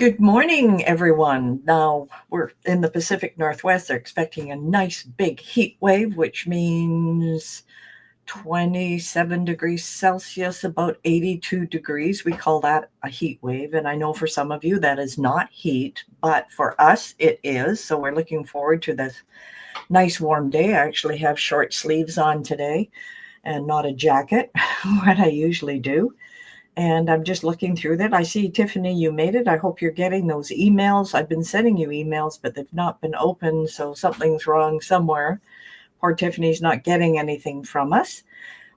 Good morning, everyone. Now we're in the Pacific Northwest. They're expecting a nice big heat wave, which means 27 degrees Celsius, about 82 degrees. We call that a heat wave. And I know for some of you that is not heat, but for us it is. So we're looking forward to this nice warm day. I actually have short sleeves on today and not a jacket, what I usually do. And I'm just looking through that. I see, Tiffany, you made it. I hope you're getting those emails. I've been sending you emails, but they've not been opened, so something's wrong somewhere. Poor Tiffany's not getting anything from us.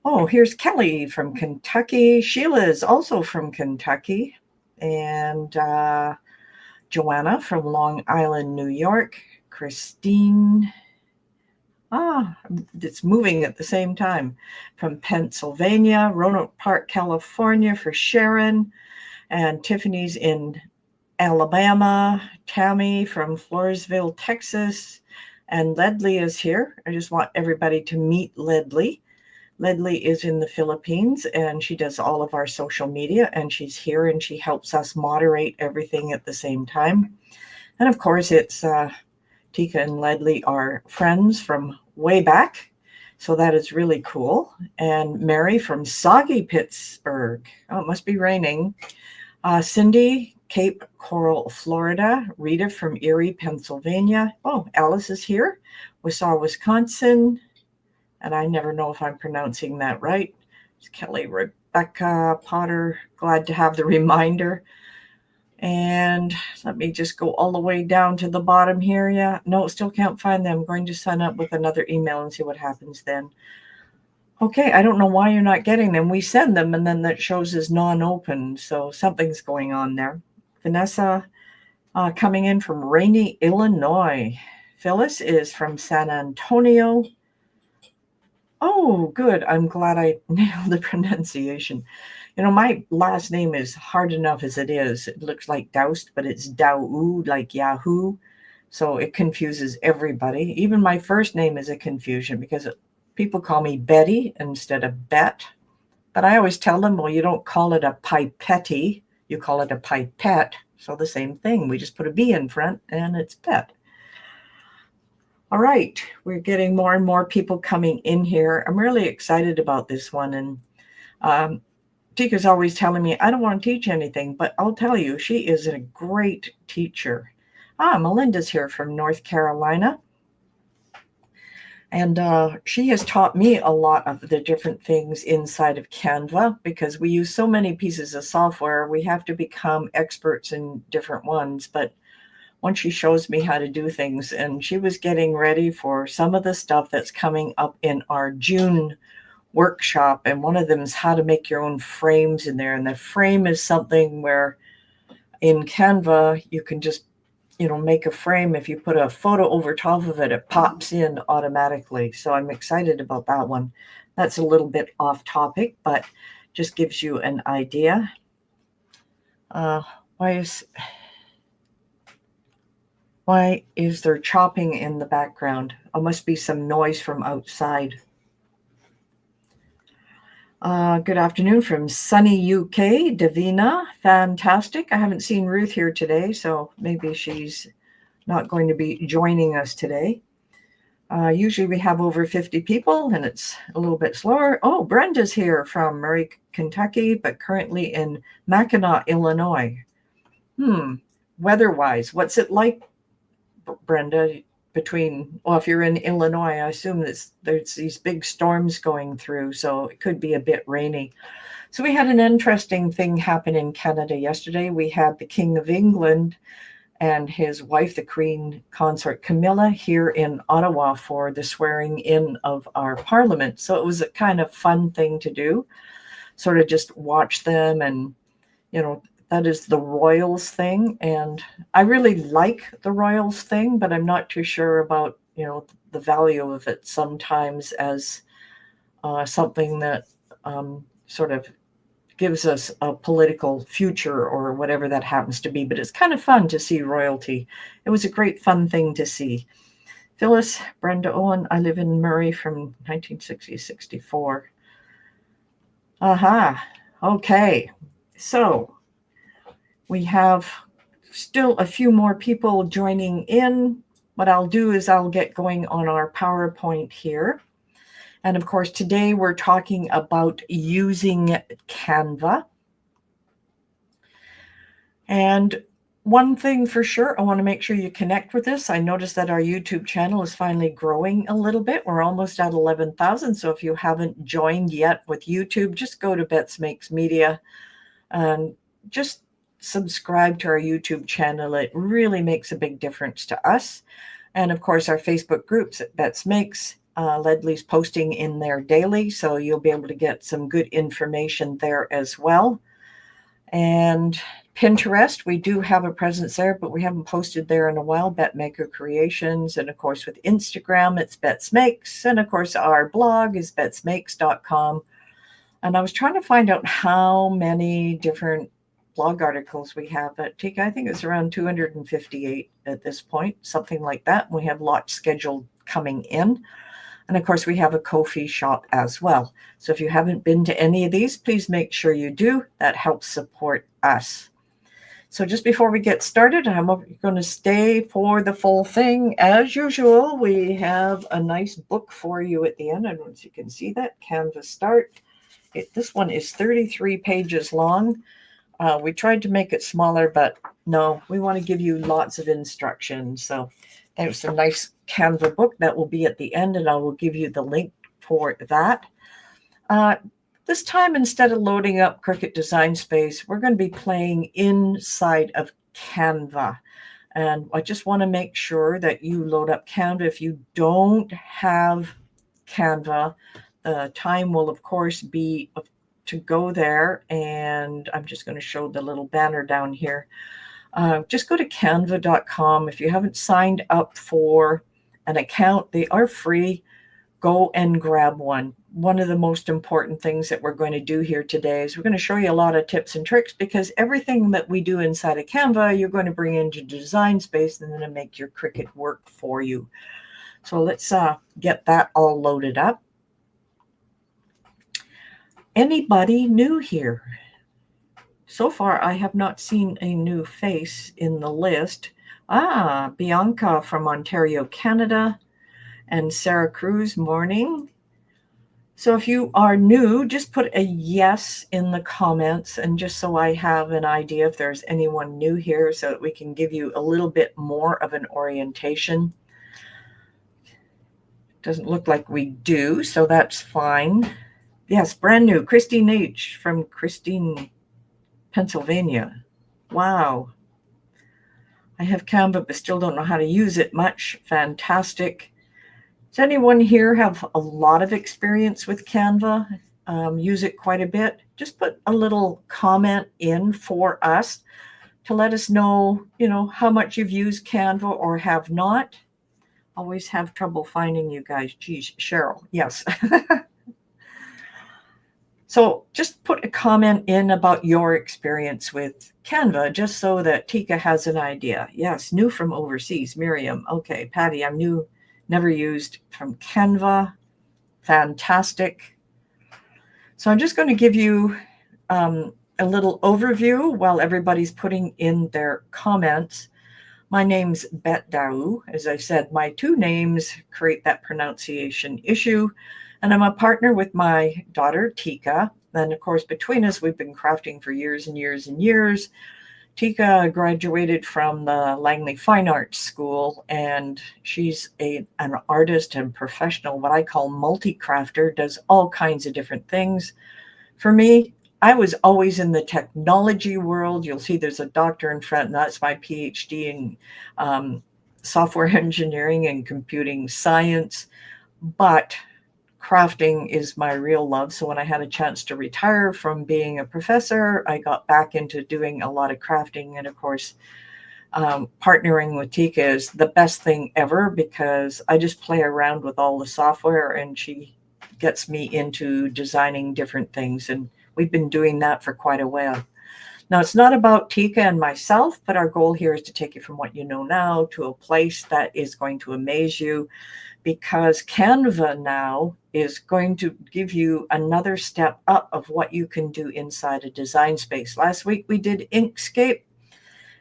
Oh, here's Kelly from Kentucky. Sheila is also from Kentucky. And Joanna from Long Island, New York. Christine. It's moving at the same time. From Pennsylvania, Roanoke Park, California for Sharon, and Tiffany's in Alabama, Tammy from Floresville, Texas, and Ledley is here. I just want everybody to meet Ledley. Ledley is in the Philippines, and she does all of our social media, and she's here, and she helps us moderate everything at the same time. And of course, it's Tika and Ledley are friends from way back, so that is really cool. And Mary from soggy Pittsburgh. Oh, it must be raining. Cindy, Cape Coral, Florida. Rita from Erie, Pennsylvania. Oh, Alice is here. Wausau, Wisconsin. And I never know if I'm pronouncing that right. It's Kelly, Rebecca, Potter. Glad to have the reminder. And let me just go all the way down to the bottom here. Yeah, no, still can't find them. I'm going to sign up with another email and see what happens then. Okay, I don't know why you're not getting them. We send them and then that shows as non-open. So something's going on there. Vanessa coming in from rainy Illinois. Phyllis is from San Antonio. Oh, good. I'm glad I nailed the pronunciation. You know, my last name is hard enough as it is. It looks like Doust, but it's Dao, like Yahoo. So it confuses everybody. Even my first name is a confusion because people call me Betty instead of Bette. But I always tell them, well, you don't call it a pipette, you call it a pipette. So the same thing. We just put a B in front and it's Bette. All right, we're getting more and more people coming in here. I'm really excited about this one. And Tika's always telling me, I don't want to teach anything, but I'll tell you, she is a great teacher. Melinda's here from North Carolina. And she has taught me a lot of the different things inside of Canva because we use so many pieces of software. We have to become experts in different ones. But once she shows me how to do things, and she was getting ready for some of the stuff that's coming up in our June workshop, and one of them is how to make your own frames in there. And the frame is something where in Canva you can just make a frame. If you put a photo over top of it, it pops in automatically. So I'm excited about that one. That's a little bit off topic, but just gives you an idea. Why is there chopping in the background? Oh, must be some noise from outside. Good afternoon from sunny UK, Davina. Fantastic. I haven't seen Ruth here today, so maybe she's not going to be joining us today. Usually we have over 50 people, and it's a little bit slower. Oh, Brenda's here from Murray, Kentucky, but currently in Mackinac, Illinois. Weather-wise, what's it like, Brenda? If you're in Illinois, I assume there's these big storms going through, so it could be a bit rainy. So we had an interesting thing happen in Canada yesterday. We had the King of England and his wife, the Queen Consort Camilla, here in Ottawa for the swearing in of our Parliament. So it was a kind of fun thing to do, sort of just watch them, and that is the royals thing. And I really like the royals thing, but I'm not too sure about, the value of it sometimes as something that sort of gives us a political future or whatever that happens to be. But it's kind of fun to see royalty. It was a great fun thing to see. Phyllis, Brenda Owen, I live in Murray from 1960-64. Okay. So we have still a few more people joining in. What I'll do is I'll get going on our PowerPoint here. And of course, today we're talking about using Canva. And one thing for sure, I want to make sure you connect with this. I noticed that our YouTube channel is finally growing a little bit. We're almost at 11,000. So if you haven't joined yet with YouTube, just go to Bette Makes Media and just subscribe to our YouTube channel. It really makes a big difference to us. And of course, our Facebook groups at Bette Makes. Ledley's posting in there daily, so you'll be able to get some good information there as well. And Pinterest, we do have a presence there, but we haven't posted there in a while. Bette Maker Creations. And of course, with Instagram, it's Bette Makes. And of course, our blog is bettesmakes.com. And I was trying to find out how many different blog articles we have at Tika. I think it's around 258 at this point, something like that. We have lots scheduled coming in. And of course, we have a Ko-fi shop as well. So if you haven't been to any of these, please make sure you do. That helps support us. So just before we get started, I'm going to stay for the full thing. As usual, we have a nice book for you at the end. I don't know if you can see that. Canva Start. This one is 33 pages long. We tried to make it smaller, but no, we want to give you lots of instructions. So there's a nice Canva book that will be at the end, and I will give you the link for that. This time, instead of loading up Cricut Design Space, we're going to be playing inside of Canva. And I just want to make sure that you load up Canva. If you don't have Canva, the time will, of course, be to go there. And I'm just going to show the little banner down here. Just go to canva.com. If you haven't signed up for an account, they are free. Go and grab one. One of the most important things that we're going to do here today is we're going to show you a lot of tips and tricks, because everything that we do inside of Canva, you're going to bring into Design Space and then make your Cricut work for you. So let's get that all loaded up. Anybody new here? So far, I have not seen a new face in the list. Bianca from Ontario, Canada, and Sarah Cruz, morning. So if you are new, just put a yes in the comments, and just so I have an idea if there's anyone new here, so that we can give you a little bit more of an orientation. Doesn't look like we do, so that's fine. Yes, brand new. Christine H. from Christine, Pennsylvania. Wow. I have Canva, but still don't know how to use it much. Fantastic. Does anyone here have a lot of experience with Canva? Use it quite a bit? Just put a little comment in for us to let us know, how much you've used Canva or have not. Always have trouble finding you guys. Geez, Cheryl, yes. So just put a comment in about your experience with Canva, just so that Tika has an idea. Yes, new from overseas, Miriam. Okay, Patty, I'm new, never used from Canva. Fantastic. So I'm just going to give you a little overview while everybody's putting in their comments. My name's Bette. As I said, my two names create that pronunciation issue. And I'm a partner with my daughter, Tika. And of course, between us, we've been crafting for years and years and years. Tika graduated from the Langley Fine Arts School, and she's an artist and professional, what I call multi-crafter, does all kinds of different things. For me, I was always in the technology world. You'll see there's a doctor in front, and that's my PhD in software engineering and computing science. But crafting is my real love. So when I had a chance to retire from being a professor, I got back into doing a lot of crafting. And of course, partnering with Tika is the best thing ever, because I just play around with all the software and she gets me into designing different things. And we've been doing that for quite a while. Now, it's not about Tika and myself, but our goal here is to take you from what you know now to a place that is going to amaze you, because Canva now is going to give you another step up of what you can do inside a Design Space. Last week we did Inkscape,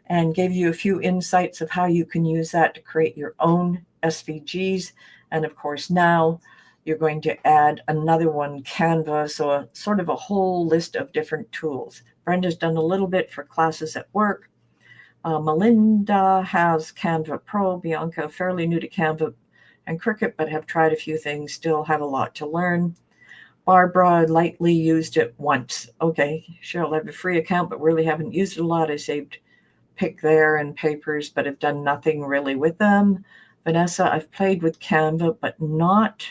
and gave you a few insights of how you can use that to create your own SVGs. And of course, now you're going to add another one, Canva, so a sort of a whole list of different tools. Brenda's done a little bit for classes at work. Melinda has Canva Pro. Bianca, fairly new to Canva and Cricut, but have tried a few things, still have a lot to learn. Barbara lightly used it once. Okay, Cheryl, I have a free account, but really haven't used it a lot. I saved pick there and papers, but have done nothing really with them. Vanessa, I've played with Canva, but not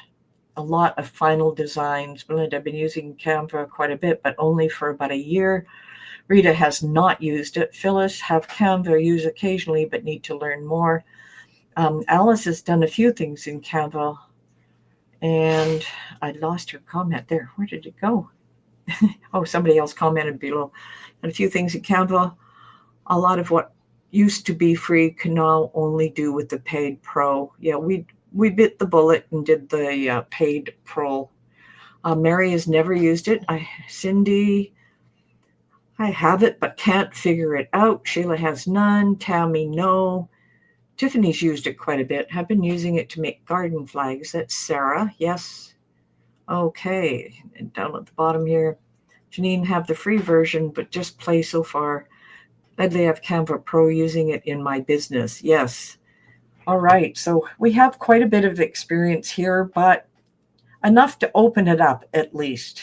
a lot of final designs. Belinda, I've been using Canva quite a bit, but only for about a year. Rita has not used it. Phyllis, have Canva, use occasionally, but need to learn more. Alice has done a few things in Canva, and I lost her comment there. Where did it go? Oh, somebody else commented below. And a few things in Canva. A lot of what used to be free can now only do with the paid pro. Yeah, we bit the bullet and did the paid pro. Mary has never used it. Cindy, I have it but can't figure it out. Sheila has none. Tammy, no. Tiffany's used it quite a bit. Have been using it to make garden flags. That's Sarah. Yes. Okay. And down at the bottom here, Janine, have the free version, but just play so far. Ledley, have Canva Pro, using it in my business. Yes. All right. So we have quite a bit of experience here, but enough to open it up at least.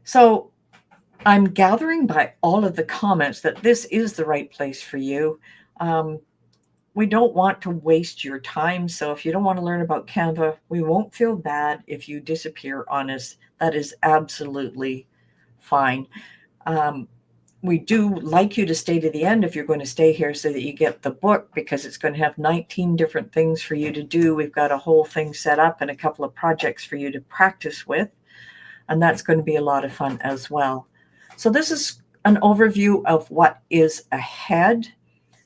So I'm gathering by all of the comments that this is the right place for you. We don't want to waste your time. So if you don't want to learn about Canva, we won't feel bad if you disappear on us. That is absolutely fine. We do like you to stay to the end if you're going to stay here so that you get the book, because it's going to have 19 different things for you to do. We've got a whole thing set up and a couple of projects for you to practice with. And that's going to be a lot of fun as well. So this is an overview of what is ahead.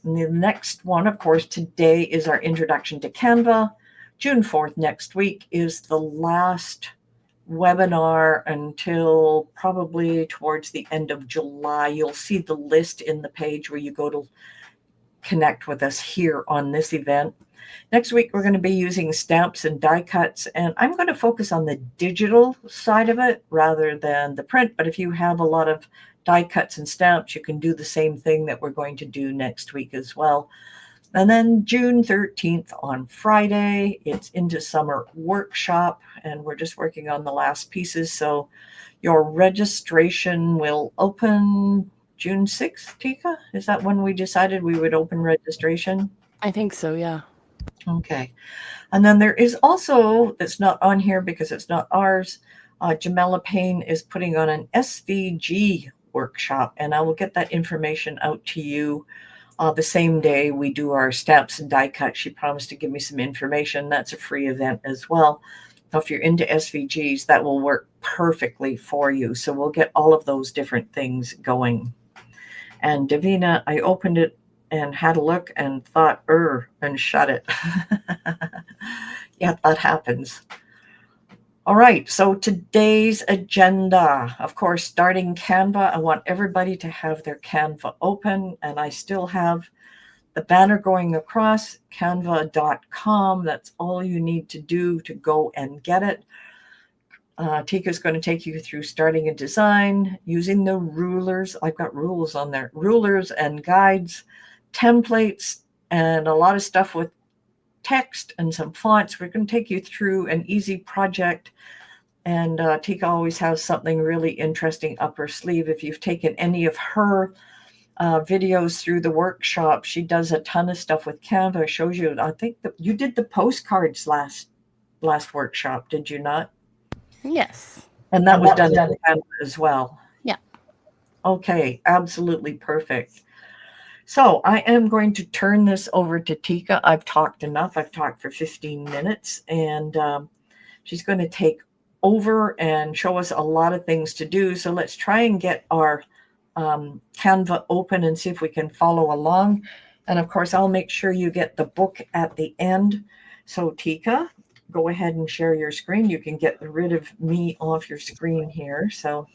And the next one, of course, today is our introduction to Canva. June 4th next week is the last webinar until probably towards the end of July. You'll see the list in the page where you go to connect with us here on this event. Next week, we're going to be using stamps and die cuts, and I'm going to focus on the digital side of it rather than the print. But if you have a lot of die cuts and stamps, you can do the same thing that we're going to do next week as well. And then June 13th on Friday, it's Into Summer Workshop, and we're just working on the last pieces. So your registration will open June 6th, Tika? Is that when we decided we would open registration? I think so, yeah. Okay. And then there is also, that's not on here because it's not ours, Jamela Payne is putting on an SVG workshop, and I will get that information out to you the same day we do our stamps and die cut. She promised to give me some information. That's a free event as well. So if you're into SVGs, that will work perfectly for you. So we'll get all of those different things going. And Davina, I opened it and had a look and thought, and shut it. Yeah, that happens. All right, so today's agenda, of course, starting Canva. I want everybody to have their Canva open, and I still have the banner going across, canva.com. That's all you need to do to go and get it. Tika's going to take you through starting a design, using the rulers. I've got rules on there, rulers and guides, templates, and a lot of stuff with text and some fonts. We're going to take you through an easy project. And Tika always has something really interesting up her sleeve. If you've taken any of her videos through the workshop, she does a ton of stuff with Canva. Shows you, I think that you did the postcards last workshop, did you not? Yes. And that was done in Canva as well. Yeah. Okay, absolutely perfect. So I am going to turn this over to Tika. I've talked enough. I've talked for 15 minutes, and she's going to take over and show us a lot of things to do. So let's try and get our Canva open and see if we can follow along. And of course, I'll make sure you get the book at the end. So Tika, go ahead and share your screen. You can get rid of me off your screen here. So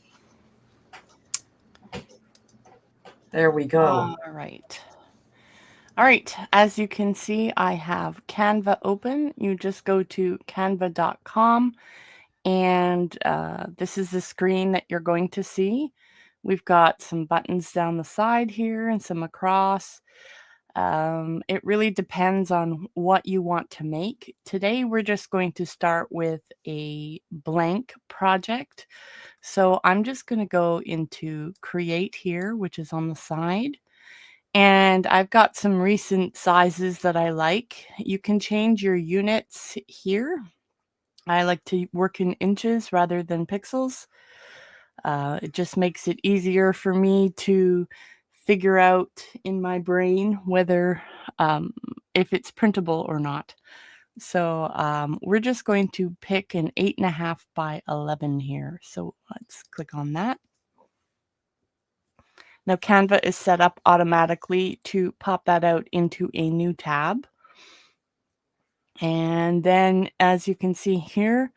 There we go. All right. All right. As you can see, I have Canva open. You just go to canva.com, and this is the screen that you're going to see. We've got some buttons down the side here and some across. It really depends on what you want to make. Today, we're just going to start with a blank project. So I'm just going to go into Create here, which is on the side. And I've got some recent sizes that I like. You can change your units here. I like to work in inches rather than pixels. It just makes it easier for me to figure out in my brain whether if it's printable or not. So we're just going to pick an 8.5 by 11 here. So let's click on that. Now Canva is set up automatically to pop that out into a new tab. And then as you can see here,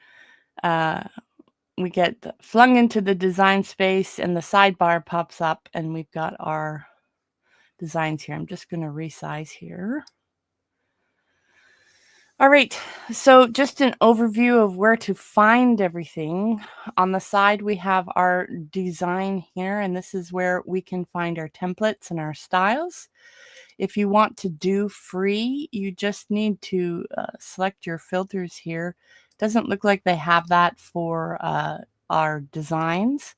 we get flung into the design space and the sidebar pops up and we've got our designs here. I'm just going to resize here. All right, so just an overview of where to find everything. On the side, we have our design here, and this is where we can find our templates and our styles. If you want to do free, you just need to select your filters here. Doesn't look like they have that for our designs.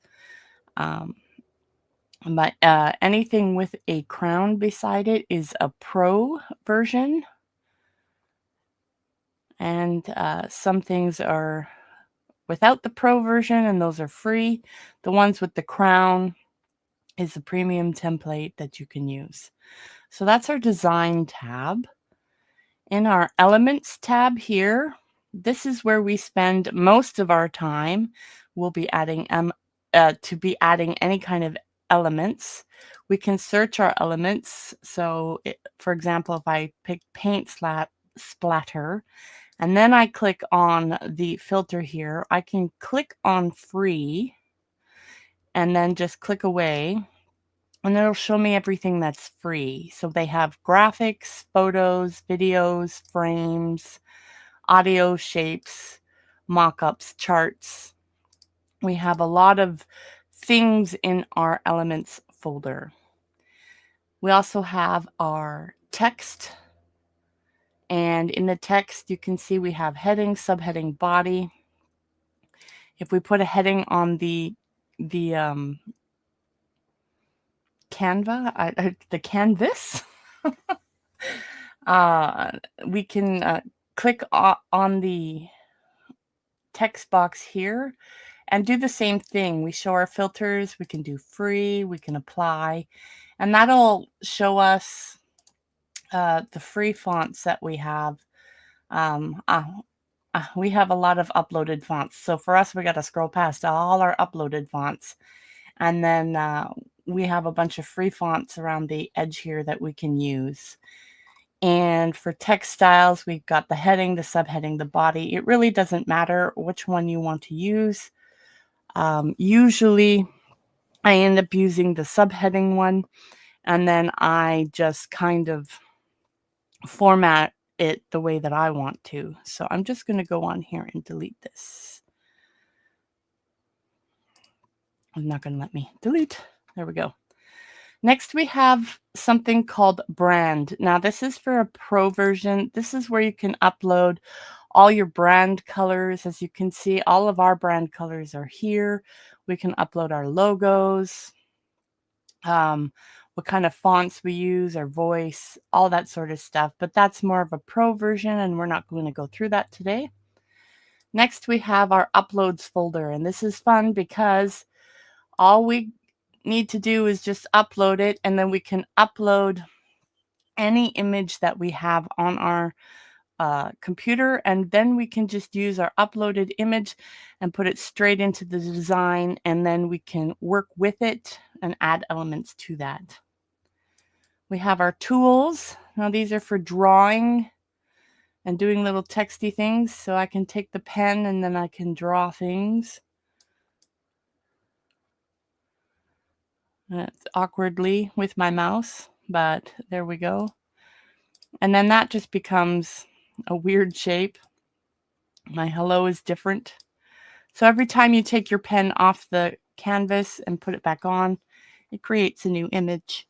But anything with a crown beside it is a pro version. And some things are without the pro version, and those are free. The ones with the crown is a premium template that you can use. So that's our design tab. In our elements tab here, this is where we spend most of our time. We'll be adding any kind of elements. We can search our elements. So for example, if I pick paint splatter, and then I click on the filter here, I can click on free and then just click away, and it'll show me everything that's free. So they have graphics, photos, videos, frames, audio, shapes, mock-ups, charts. We have a lot of things in our elements folder. We also have our text. And in the text, you can see we have heading, subheading, body. If we put a heading on the Canva, the canvas, we can click on the text box here and do the same thing. We show our filters, we can do free, we can apply, and that'll show us the free fonts that we have. We have a lot of uploaded fonts. So for us, we got to scroll past all our uploaded fonts. And then we have a bunch of free fonts around the edge here that we can use. And for text styles, we've got the heading, the subheading, the body. It really doesn't matter which one you want to use. Usually, I end up using the subheading one, and then I just kind of format it the way that I want to. So I'm just going to go on here and delete this. I'm not going to let me delete. There we go. Next, we have something called brand. Now, this is for a pro version. This is where you can upload all your brand colors. As you can see, all of our brand colors are here. We can upload our logos, what kind of fonts we use, our voice, all that sort of stuff. But that's more of a pro version, and we're not going to go through that today. Next, we have our uploads folder, and this is fun because all we need to do is just upload it, and then we can upload any image that we have on our computer, and then we can just use our uploaded image and put it straight into the design, and then we can work with it and add elements to that. We have our tools. Now these are for drawing and doing little texty things, so I can take the pen and then I can draw things. It's awkwardly with my mouse, but there we go. And then that just becomes a weird shape. My hello is different. So every time you take your pen off the canvas and put it back on, it creates a new image.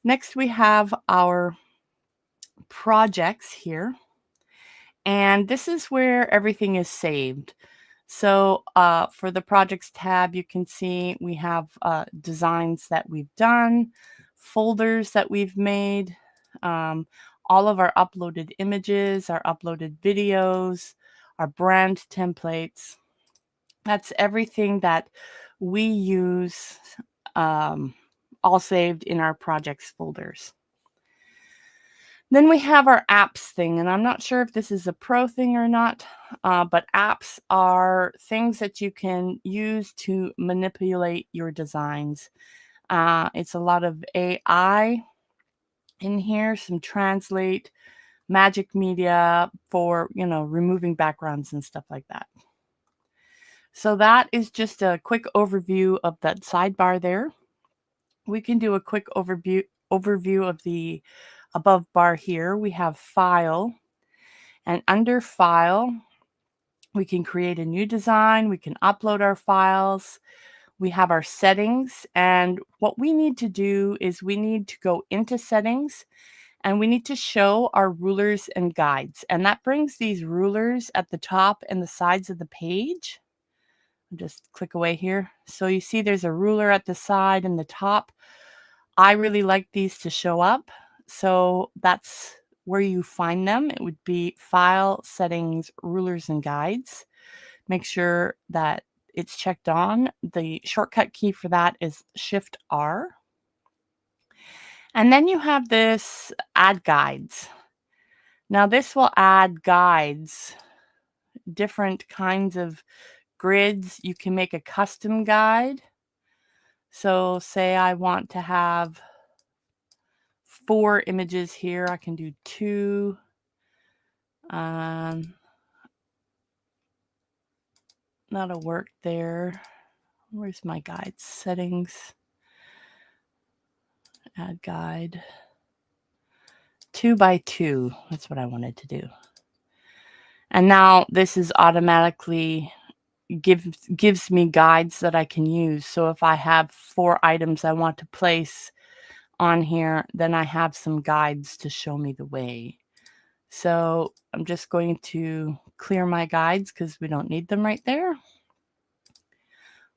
Next, we have our projects here. And this is where everything is saved. So for the projects tab, you can see we have designs that we've done, folders that we've made, all of our uploaded images, our uploaded videos, our brand templates. That's everything that we use, all saved in our projects folders. Then we have our apps thing, and I'm not sure if this is a pro thing or not, but apps are things that you can use to manipulate your designs. It's a lot of AI in here, some translate, magic media for, removing backgrounds and stuff like that. So that is just a quick overview of that sidebar there. We can do a quick overview of the above bar here. We have File, and under File, we can create a new design. We can upload our files. We have our settings, and what we need to do is we need to go into settings, and we need to show our rulers and guides, and that brings these rulers at the top and the sides of the page. Just click away here. So you see there's a ruler at the side and the top. I really like these to show up. So that's where you find them. It would be File, Settings, Rulers, and Guides. Make sure that it's checked on. The shortcut key for that is Shift-R. And then you have this Add Guides. Now this will add guides, different kinds of grids. You can make a custom guide. So say I want to have 4 images here. I can do 2. That'll work there. Where's my guide? Settings. Add guide. 2 by 2. That's what I wanted to do. And now this is automatically gives me guides that I can use. So if I have 4 items I want to place on here, then I have some guides to show me the way. So I'm just going to clear my guides because we don't need them right there.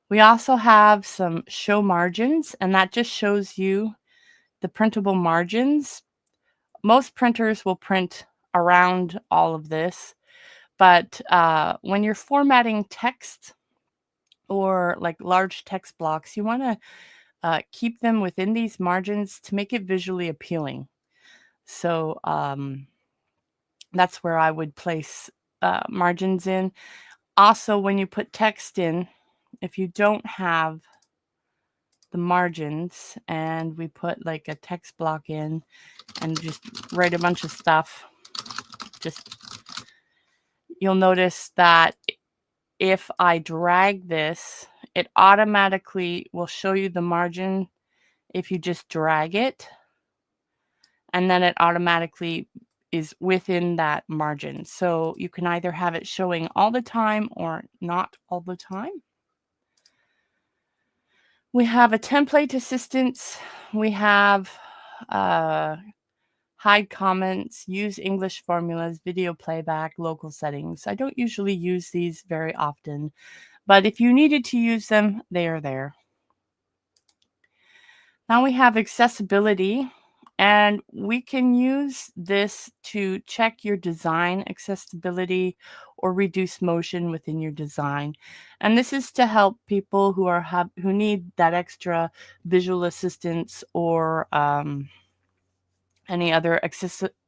We also have some show margins, and that just shows you the printable margins. Most printers will print around all of this, but when you're formatting text or like large text blocks, you want to keep them within these margins to make it visually appealing. So that's where I would place margins in. Also, when you put text in, if you don't have the margins and we put like a text block in and just write a bunch of stuff, you'll notice that if I drag this, it automatically will show you the margin if you just drag it, and then it automatically is within that margin. So you can either have it showing all the time or not all the time. We have a template assistance. We have hide comments, use English formulas, video playback, local settings. I don't usually use these very often, but if you needed to use them, they are there. Now we have accessibility, and we can use this to check your design accessibility or reduce motion within your design. And this is to help people who need that extra visual assistance or any other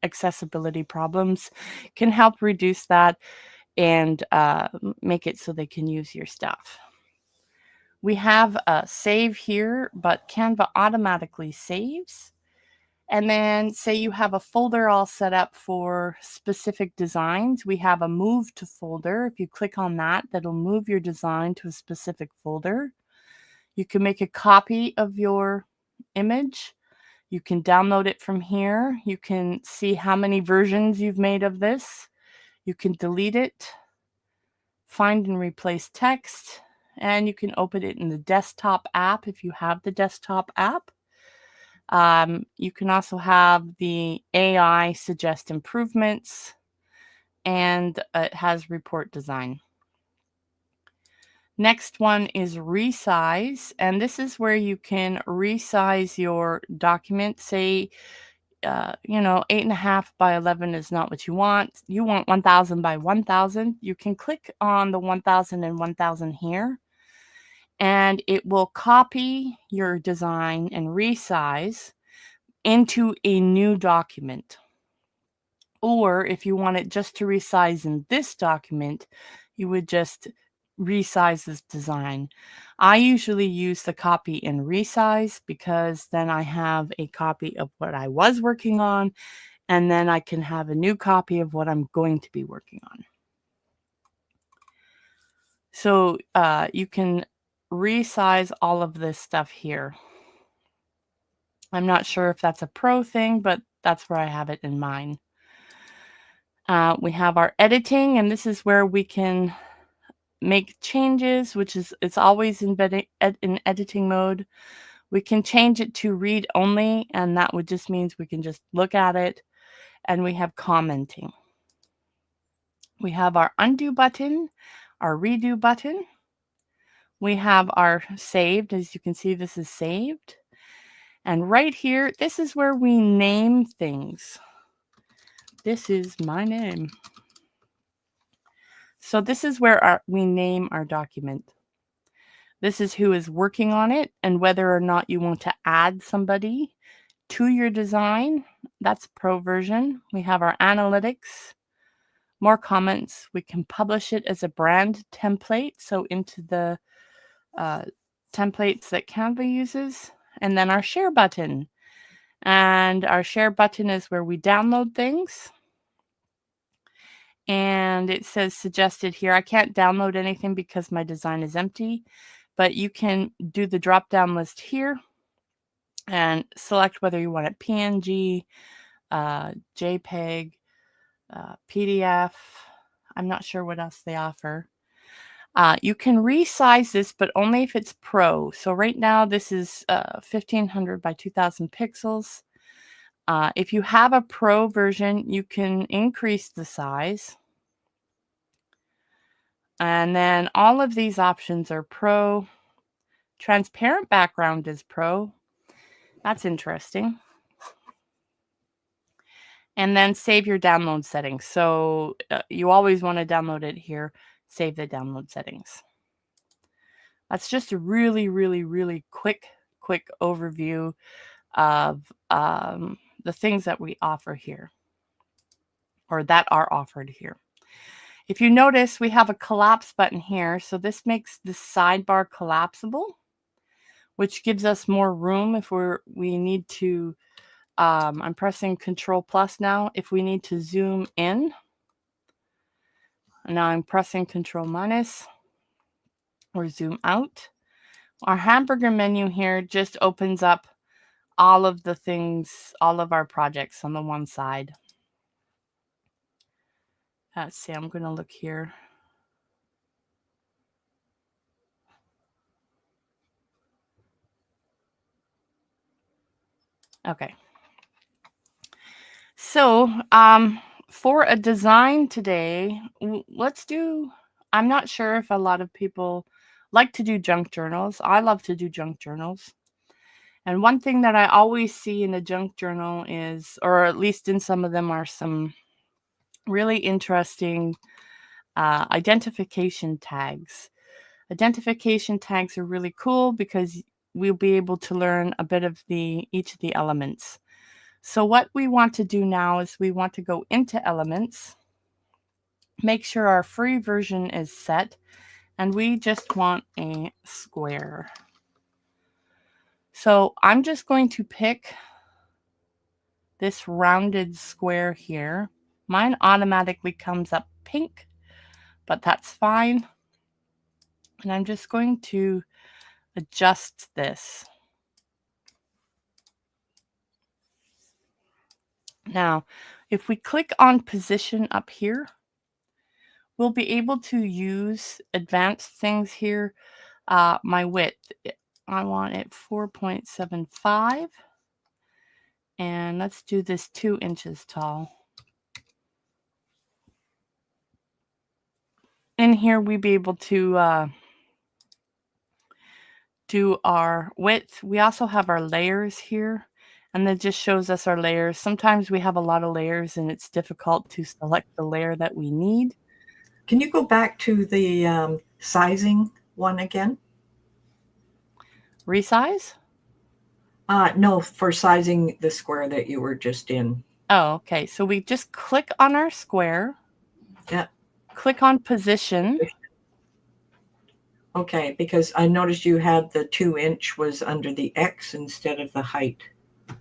accessibility problems, can help reduce that and make it so they can use your stuff. We have a save here, but Canva automatically saves. And then say you have a folder all set up for specific designs. We have a move to folder. If you click on that, that'll move your design to a specific folder. You can make a copy of your image. You can download it from here. You can see how many versions you've made of this. You can delete it, find and replace text, and you can open it in the desktop app if you have the desktop app. You can also have the AI suggest improvements, and it has report design. Next one is resize, and this is where you can resize your document. Say, 8.5 by 11 is not what you want. You want 1000 by 1000. You can click on the 1000 and 1000 here, and it will copy your design and resize into a new document. Or if you want it just to resize in this document, you would just resize this design. I usually use the copy and resize because then I have a copy of what I was working on, and then I can have a new copy of what I'm going to be working on. So you can resize all of this stuff here. I'm not sure if that's a pro thing, but that's where I have it in mind. We have our editing, and this is where we can make changes, it's always in editing mode. We can change it to read only, and that would just means we can just look at it. And we have commenting. We have our undo button, our redo button. We have our saved. As you can see, this is saved. And right here, this is where we name things. This is my name. So this is where we name our document. This is who is working on it and whether or not you want to add somebody to your design. That's pro version. We have our analytics, more comments. We can publish it as a brand template, so into the templates that Canva uses. And then our share button. And our share button is where we download things. And it says suggested here. I can't download anything because my design is empty, but you can do the drop-down list here and select whether you want it PNG, JPEG, PDF. I'm not sure what else they offer. You can resize this, but only if it's pro. So right now this is 1500 by 2000 pixels. If you have a pro version, you can increase the size. And then all of these options are pro. Transparent background is pro. That's interesting. And then save your download settings. So you always want to download it here. Save the download settings. That's just a really, really, really quick overview of the things that we offer here, or that are offered here. If you notice, we have a collapse button here. So this makes the sidebar collapsible, which gives us more room if we need to. I'm pressing Control plus now. If we need to zoom in, and now I'm pressing Control minus or zoom out. Our hamburger menu here just opens up all of the things, all of our projects on the one side. Let's see, I'm going to look here. Okay. So for a design today, let's do, I'm not sure if a lot of people like to do junk journals. I love to do junk journals. And one thing that I always see in a junk journal is, or at least in some of them, are some really interesting identification tags. Identification tags are really cool because we'll be able to learn a bit of each of the elements. So what we want to do now is we want to go into elements, make sure our free version is set, and we just want a square. So I'm just going to pick this rounded square here. Mine automatically comes up pink, but that's fine. And I'm just going to adjust this. Now, if we click on position up here, we'll be able to use advanced things here. My width, I want it 4.75. And let's do this 2 inches tall. In here, we'll be able to do our width. We also have our layers here, and that just shows us our layers. Sometimes we have a lot of layers and it's difficult to select the layer that we need. Can you go back to the sizing one again? Resize? No, for sizing the square that you were just in. Oh, okay. So we just click on our square. Yeah. Click on position. Okay, because I noticed you had the 2-inch was under the X instead of the height.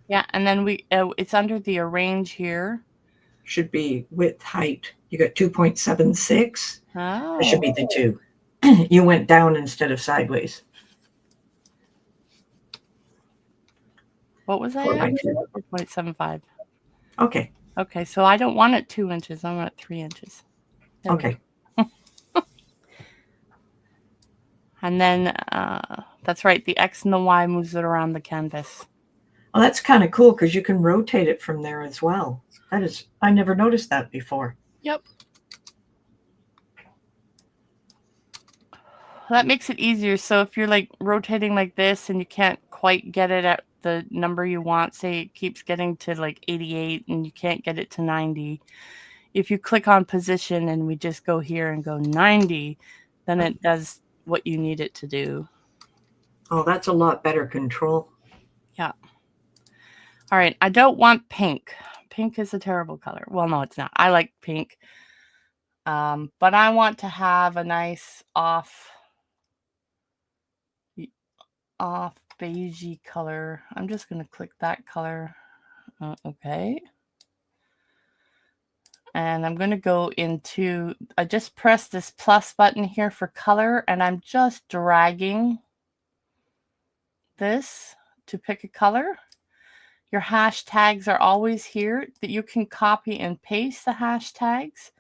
Yeah, and then it's under the arrange here. Should be width height. You got 2.76. Oh. It should be the 2. You went down instead of sideways. What was I at? 4.75. Okay. Okay, so I don't want it 2 inches. I want it 3 inches. There okay. And then that's right. The X and the Y moves it around the canvas. Well, that's kind of cool because you can rotate it from there as well. That is, I never noticed that before. Yep. That makes it easier. So if you're like rotating like this and you can't quite get it at the number you want, say it keeps getting to like 88 and you can't get it to 90. If you click on position and we just go here and go 90, then it does what you need it to do. Oh, that's a lot better control. Yeah. All right. I don't want pink. Pink is a terrible color. Well, no, it's not. I like pink. But I want to have a nice off beigey color. I'm just going to click that color. Okay. And I'm going to go into, I just pressed this plus button here for color, and I'm just dragging this to pick a color. Your hashtags are always here that you can copy and paste the hashtags.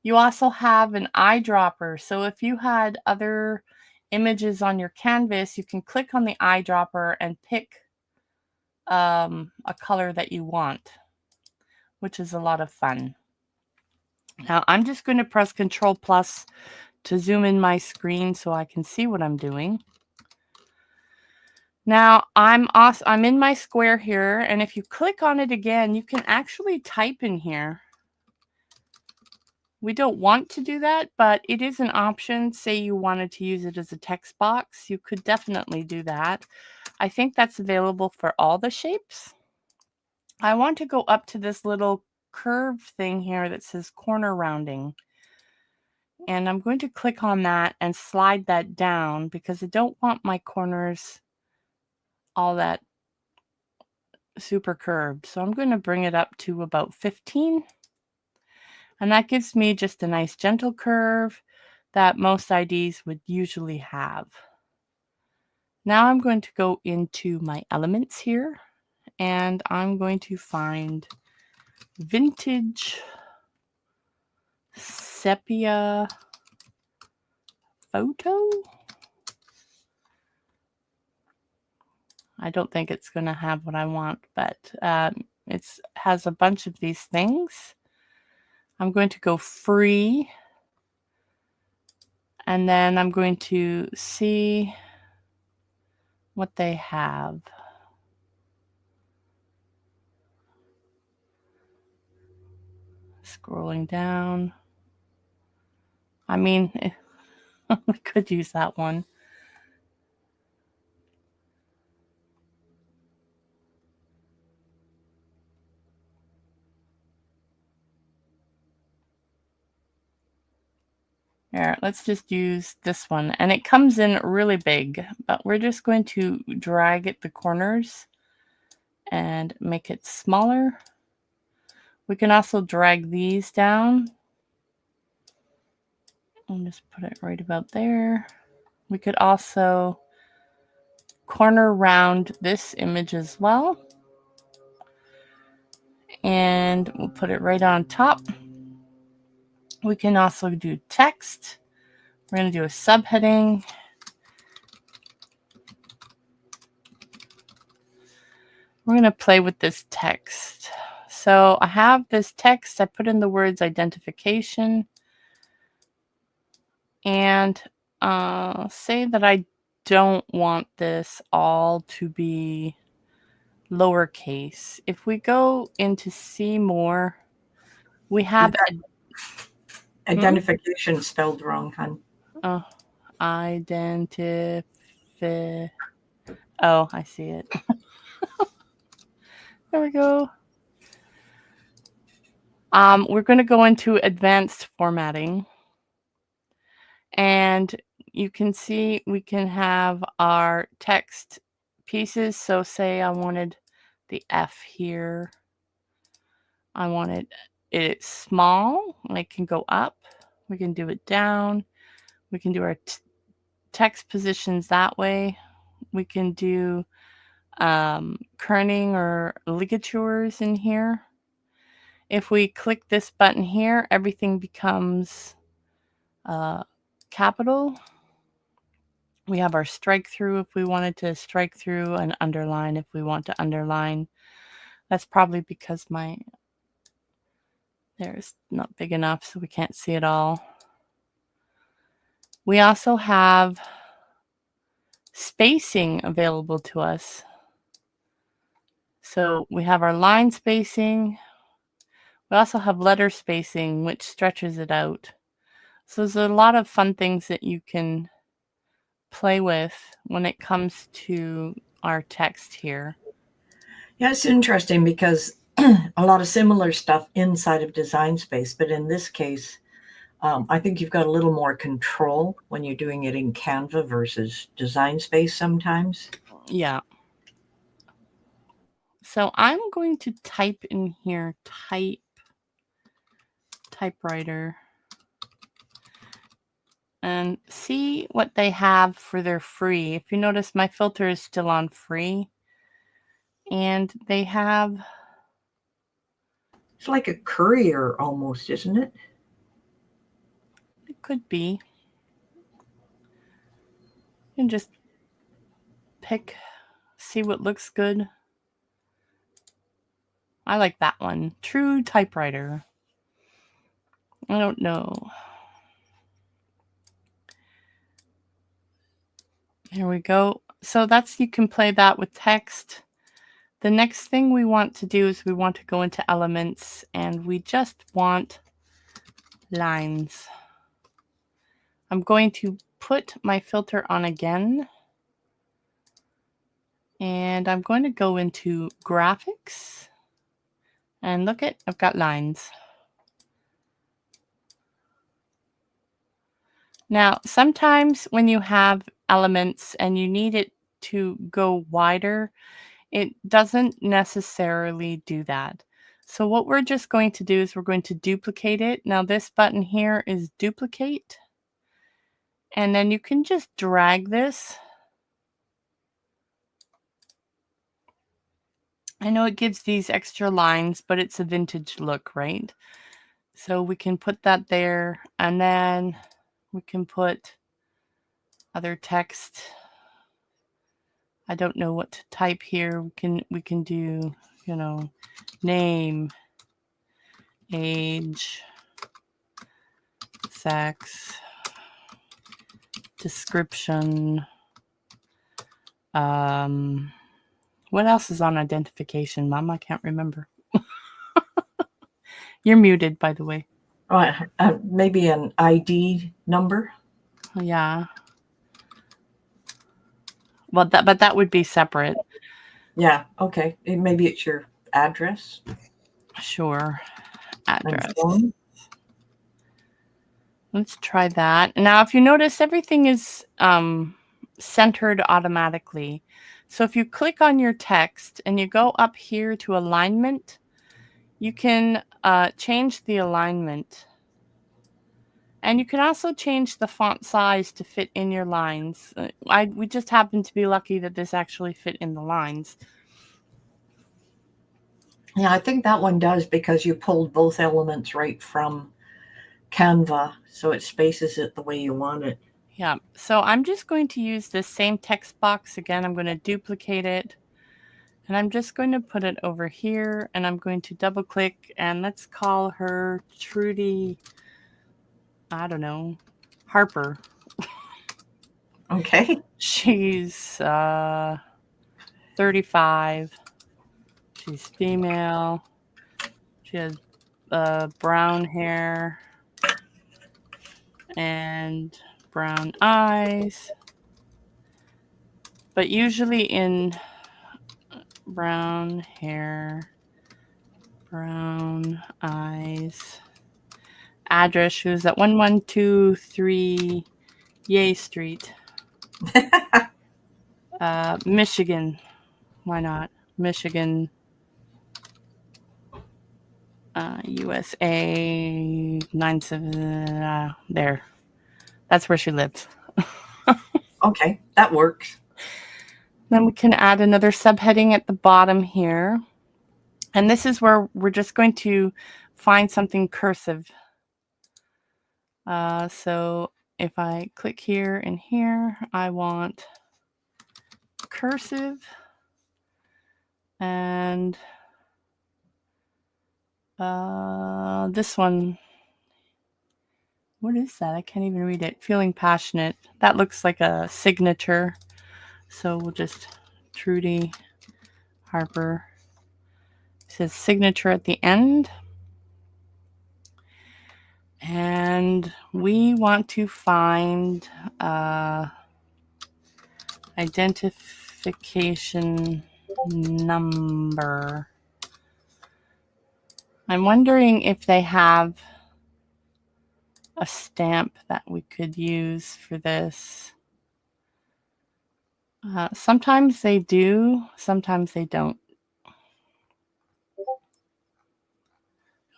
You also have an eyedropper. So if you had other images on your canvas, you can click on the eyedropper and pick a color that you want, which is a lot of fun. Now I'm just going to press Control Plus to zoom in my screen so I can see what I'm doing. Now I'm in my square here, and if you click on it again, you can actually type in here. We don't want to do that, but it is an option. Say you wanted to use it as a text box, you could definitely do that. I think that's available for all the shapes. I want to go up to this little curve thing here that says corner rounding. And I'm going to click on that and slide that down because I don't want my corners all that super curved. So I'm going to bring it up to about 15. And that gives me just a nice gentle curve that most IDs would usually have. Now I'm going to go into my elements here, and I'm going to find vintage sepia photo. I don't think it's going to have what I want, but it has a bunch of these things. I'm going to go free, and then I'm going to see what they have. Scrolling down. I mean, we could use that one. Here, let's just use this one. And it comes in really big, but we're just going to drag at the corners and make it smaller. We can also drag these down. I'll just put it right about there. We could also corner round this image as well. And we'll put it right on top. We can also do text. We're going to do a subheading. We're going to play with this text. So I have this text. I put in the words identification. And say that I don't want this all to be lowercase. If we go into see more, we have identification spelled wrong, hon. Oh, I see it. There we go. We're going to go into advanced formatting. And you can see we can have our text pieces. So say I wanted the F here. I wanted it small. I can go up. We can do it down. We can do our text positions that way. We can do kerning or ligatures in here. If we click this button here, everything becomes capital. We have our strike through if we wanted to strike through, and underline if we want to underline. That's probably because my there is not big enough, so we can't see it all. We also have spacing available to us. So we have our line spacing. We also have letter spacing, which stretches it out. So there's a lot of fun things that you can play with when it comes to our text here. Yeah, it's interesting because a lot of similar stuff inside of Design Space, but in this case, I think you've got a little more control when you're doing it in Canva versus Design Space sometimes. Yeah. So I'm going to type in here, typewriter, and see what they have for their free. If you notice, my filter is still on free, and they have... It's like a courier almost, isn't it? It could be. You can just pick, see what looks good. I like that one. True typewriter. I don't know. Here we go. So that's, you can play that with text. The next thing we want to do is we want to go into elements, and we just want lines. I'm going to put my filter on again. And I'm going to go into graphics. And look at, I've got lines. Now, sometimes when you have elements and you need it to go wider, it doesn't necessarily do that. So what we're just going to do is we're going to duplicate it. Now this button here is duplicate. And then you can just drag this. I know it gives these extra lines, but it's a vintage look, right? So we can put that there, and then we can put other text. I don't know what to type here. We can do, you know, name, age, sex, description. What else is on identification, Mom? I can't remember. You're muted, by the way. Maybe an ID number. Yeah. Well, but that would be separate. Yeah. Okay. Maybe it's your address. Sure. Address. Let's try that. Now, if you notice, everything is centered automatically. So if you click on your text and you go up here to alignment, you can change the alignment. And you can also change the font size to fit in your lines. We just happen to be lucky that this actually fit in the lines. Yeah, I think that one does because you pulled both elements right from Canva, so it spaces it the way you want it. Yeah, so I'm just going to use this same text box again. I'm going to duplicate it, and I'm just going to put it over here, and I'm going to double click, and let's call her Trudy, I don't know, Harper. Okay. She's 35. She's female. She has brown hair and brown eyes. But usually in brown hair, brown eyes. Address, she was at 1123 Yay Street. Michigan. Why not? Michigan, USA 97. There. That's where she lives. Okay, that works. Then we can add another subheading at the bottom here. And this is where we're just going to find something cursive. So if I click here and here, I want cursive. And this one, what is that? I can't even read it. Feeling passionate. That looks like a signature. So we'll just Trudy Harper. It says signature at the end. And we want to find identification number. I'm wondering if they have a stamp that we could use for this. Sometimes they do, sometimes they don't.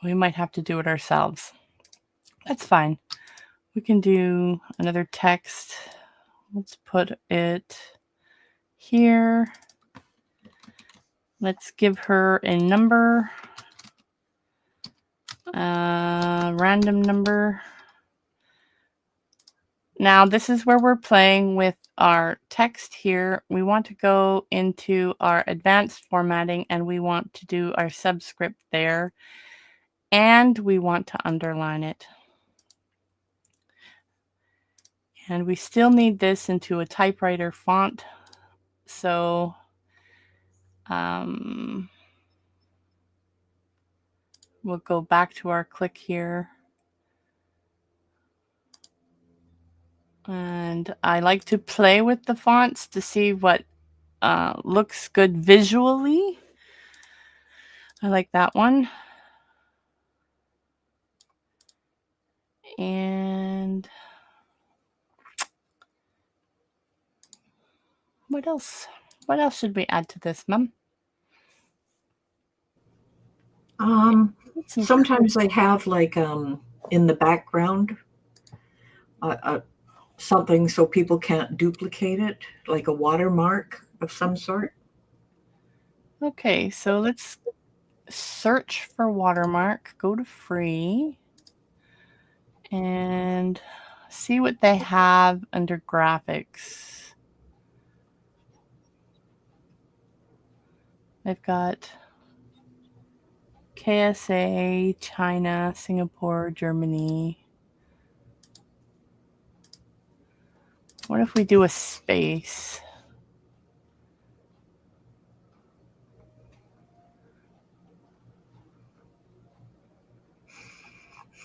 We might have to do it ourselves. That's fine. We can do another text. Let's put it here. Let's give her a number, random number. Now this is where we're playing with our text here. We want to go into our advanced formatting and we want to do our subscript there. And we want to underline it. And we still need this into a typewriter font. So we'll go back to our click here. And I like to play with the fonts to see what looks good visually. I like that one. And what else? What else should we add to this, Mom? Sometimes they have like in the background something so people can't duplicate it, like a watermark of some sort. Okay, so let's search for watermark, go to free, and see what they have under graphics. They've got KSA, China, Singapore, Germany. What if we do a space?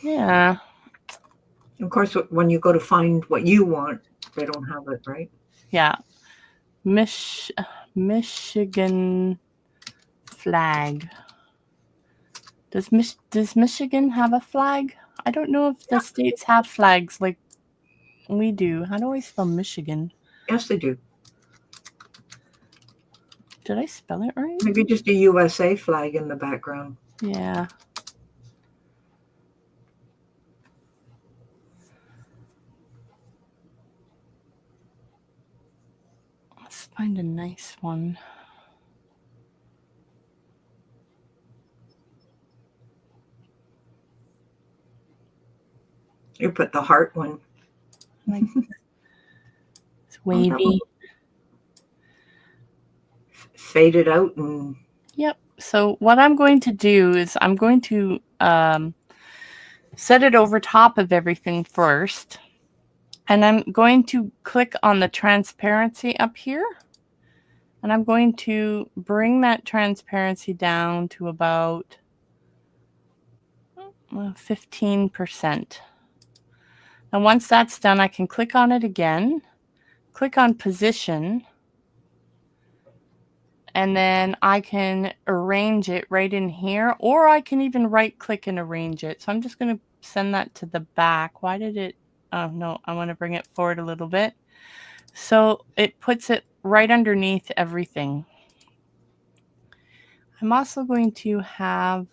Yeah. Of course, when you go to find what you want, they don't have it, right? Yeah. Michigan flag. Does Michigan have a flag? I don't know if the states have flags like we do. How do I spell Michigan? Yes, they do. Did I spell it right? Maybe just a USA flag in the background. Yeah. Let's find a nice one. You put the heart one. Like it's wavy. Fade it out and. Yep. So what I'm going to do is I'm going to set it over top of everything first. And I'm going to click on the transparency up here. And I'm going to bring that transparency down to about 15%. And once that's done, I can click on it again, click on position, and then I can arrange it right in here, or I can even right click and arrange it. So I'm just going to send that to the back. Why did it? Oh no, I want to bring it forward a little bit. So it puts it right underneath everything. I'm also going to have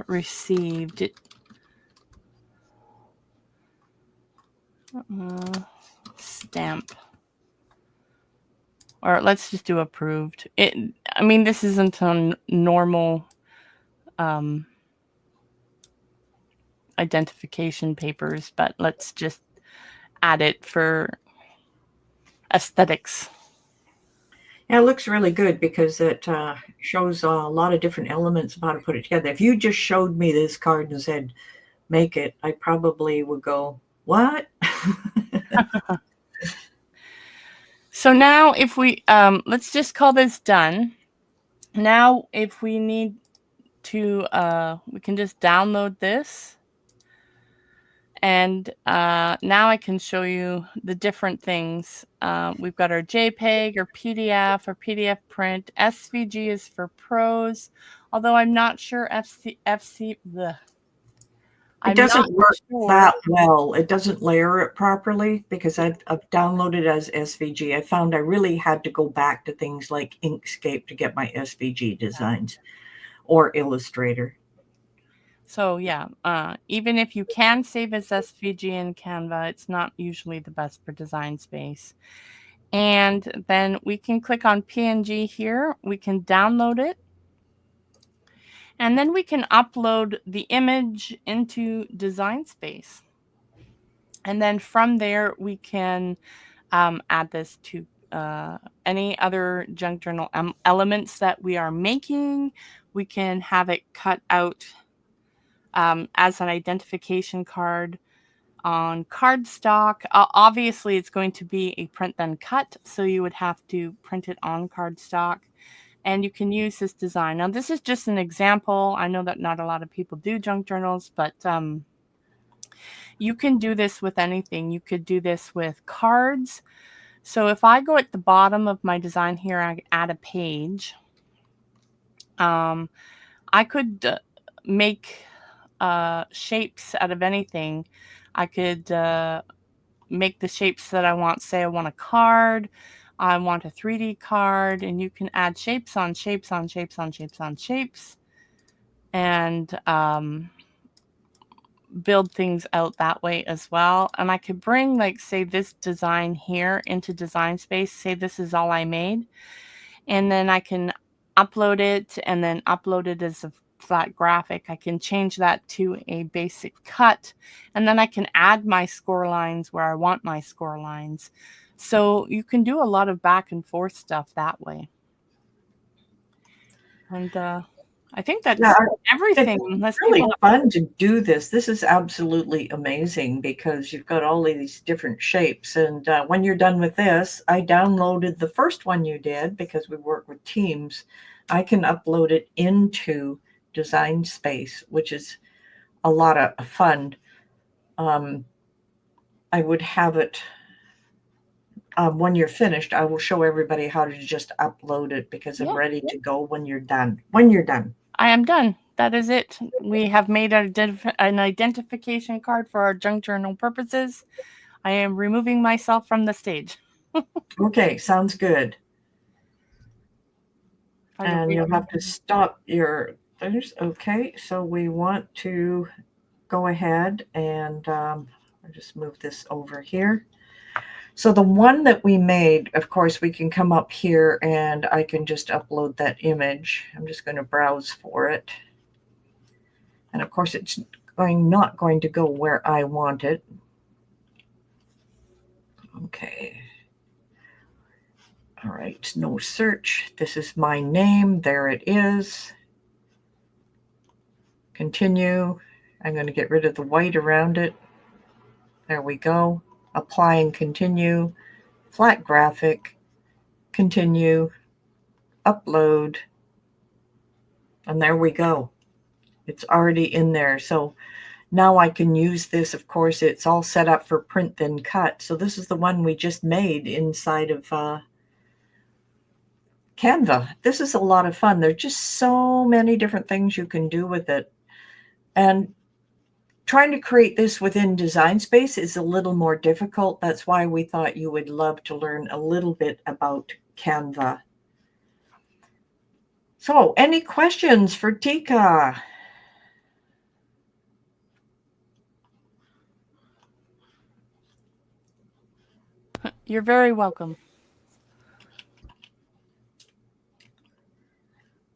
received it. Stamp. Or let's just do approved. I mean, this isn't a normal identification papers, but let's just add it for aesthetics. Yeah, it looks really good because it shows a lot of different elements of how to put it together. If you just showed me this card and said, make it, I probably would go, what? So now if we, let's just call this done. Now, if we need to, we can just download this. And now I can show you the different things. We've got our JPEG or PDF print. SVG is for pros, although I'm not sure It doesn't work that well. It doesn't layer it properly because I've downloaded as SVG. I found I really had to go back to things like Inkscape to get my SVG designs or Illustrator. So yeah, even if you can save as SVG in Canva, it's not usually the best for design space. And then we can click on PNG here. We can download it. And then we can upload the image into Design Space. And then from there, we can add this to any other junk journal elements that we are making. We can have it cut out as an identification card on cardstock. Obviously, it's going to be a print then cut, so you would have to print it on cardstock. And you can use this design. Now, this is just an example. I know that not a lot of people do junk journals, but you can do this with anything. You could do this with cards. So if I go at the bottom of my design here, I add a page. I could make shapes out of anything. I could make the shapes that I want. Say I want a card. I want a 3D card, and you can add shapes on shapes on shapes on shapes on shapes and build things out that way as well. And I could bring, like, say this design here into Design Space, say this is all I made, and then I can upload it and then upload it as a flat graphic. I can change that to a basic cut, and then I can add my score lines where I want my score lines. So you can do a lot of back and forth stuff that way. And I think that's everything. It's really fun to do this. This is absolutely amazing because you've got all of these different shapes. And when you're done with this, I downloaded the first one you did because we work with teams. I can upload it into Design Space, which is a lot of fun. I would have it when you're finished. I will show everybody how to just upload it because I'm ready to go when you're done. When you're done. I am done. That is it. We have made an identification card for our junk journal purposes. I am removing myself from the stage. Okay, sounds good. And you'll have to stop your things. Okay, so we want to go ahead and I'll just move this over here. So the one that we made, of course, we can come up here and I can just upload that image. I'm just going to browse for it. And of course, it's not going to go where I want it. Okay. All right, no search. This is my name. There it is. Continue. I'm going to get rid of the white around it. There we go. Apply and continue. Flat graphic. Continue. Upload. And there we go. It's already in there. So now I can use this. Of course, it's all set up for print then cut. So this is the one we just made inside of Canva. This is a lot of fun. There's just so many different things you can do with it. And trying to create this within Design Space is a little more difficult. That's why we thought you would love to learn a little bit about Canva. So, any questions for Tika? You're very welcome.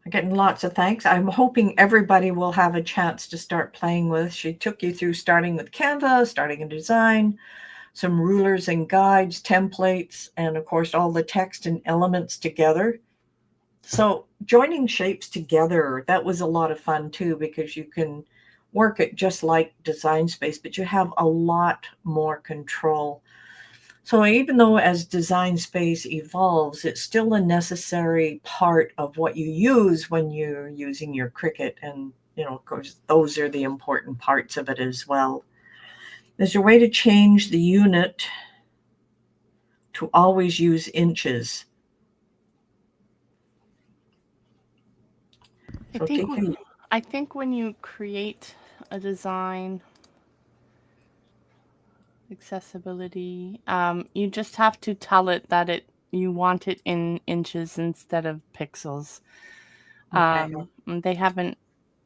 I'm getting lots of thanks. I'm hoping everybody will have a chance to start playing with. She took you through starting with Canva, starting in design, some rulers and guides, templates, and of course all the text and elements together. So joining shapes together, that was a lot of fun too, because you can work it just like Design Space, but you have a lot more control. So even though as Design Space evolves, it's still a necessary part of what you use when you're using your Cricut. And, of course, those are the important parts of it as well. Is there a way to change the unit to always use inches? I think when you create a design, accessibility, you just have to tell it that you want it in inches instead of pixels. Okay.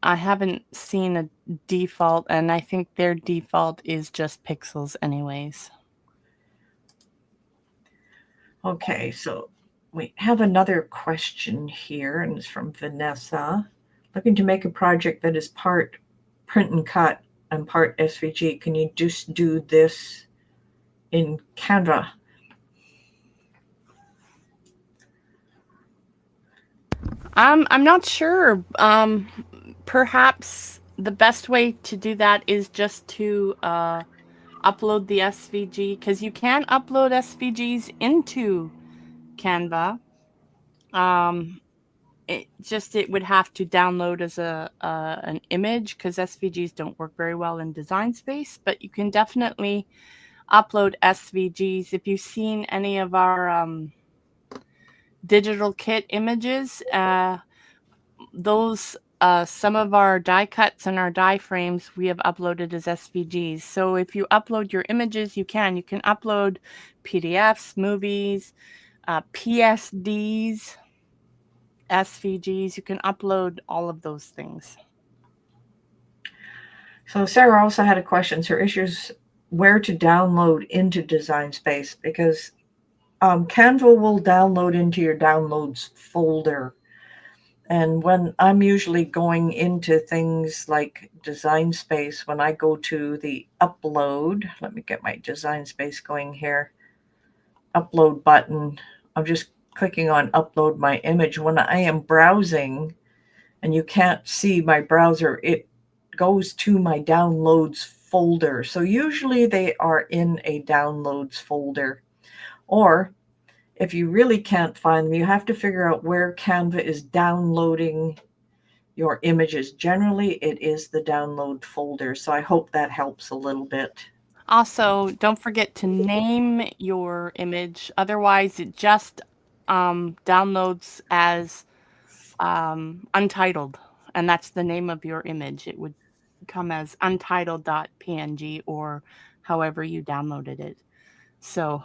I haven't seen a default, and I think their default is just pixels anyways. Okay, so we have another question here, and it's from Vanessa. Looking to make a project that is part print and cut and part SVG. Can you just do this in Canva? I'm not sure. Perhaps the best way to do that is just to upload the SVG, because you can upload SVGs into Canva. It would have to download as an image, because SVGs don't work very well in Design Space, but you can definitely upload SVGs. If you've seen any of our digital kit images, those some of our die cuts and our die frames we have uploaded as SVGs. So if you upload your images, you can upload PDFs, movies, PSDs, SVGs. You can upload all of those things. So Sarah also had a question. Her issues where to download into Design Space, because Canva will download into your downloads folder. And when I'm usually going into things like Design Space, when I go to the upload, let me get my Design Space going here, upload button, I'm just clicking on upload my image. When I am browsing and you can't see my browser, it goes to my downloads folder. So usually they are in a downloads folder. Or if you really can't find them, you have to figure out where Canva is downloading your images. Generally, it is the download folder. So I hope that helps a little bit. Also, don't forget to name your image. Otherwise, it just downloads as untitled, and that's the name of your image. It would come as untitled.png or however you downloaded it. So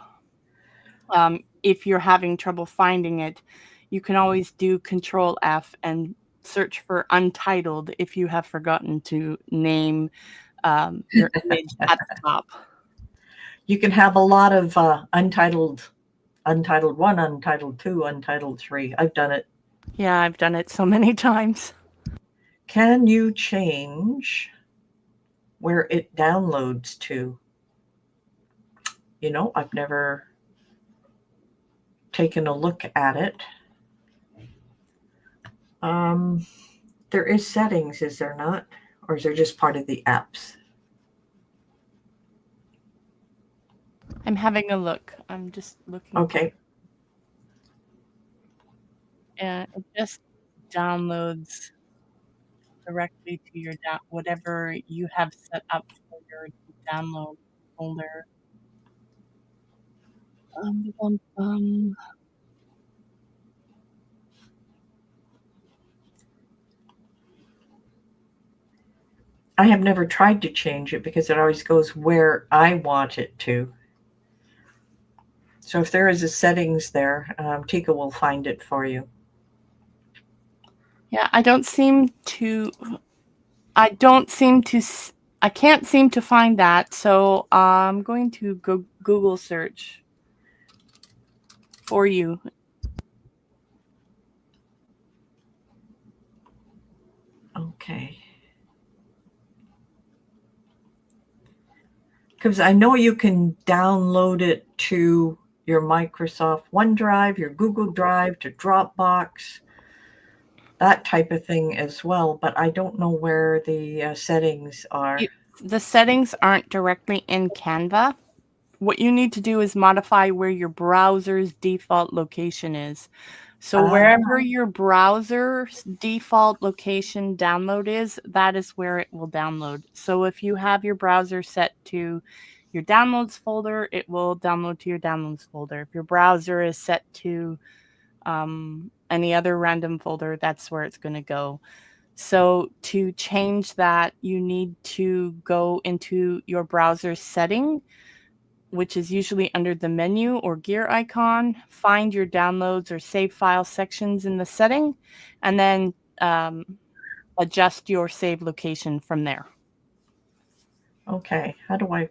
if you're having trouble finding it, you can always do Control F and search for untitled if you have forgotten to name your image at the top. You can have a lot of Untitled 1, Untitled 2, Untitled 3. I've done it. Yeah, I've done it so many times. Can you change where it downloads to? You know, I've never taken a look at it. There is settings, is there not? Or is there just part of the apps? I'm having a look. I'm just looking. Okay. And it just downloads directly to your whatever you have set up for your download folder. I have never tried to change it because it always goes where I want it to. So if there is a settings there, Tika will find it for you. Yeah, I can't seem to find that. So I'm going to go Google search for you. Okay. Because I know you can download it to your Microsoft OneDrive, your Google Drive, to Dropbox, that type of thing as well. But I don't know where the settings are. The settings aren't directly in Canva. What you need to do is modify where your browser's default location is. So wherever your browser's default location download is, that is where it will download. So if you have your browser set to your downloads folder, it will download to your downloads folder. If your browser is set to any other random folder, that's where it's going to go. So to change that, you need to go into your browser setting, which is usually under the menu or gear icon, find your downloads or save file sections in the setting, and then adjust your save location from there. Okay, how do I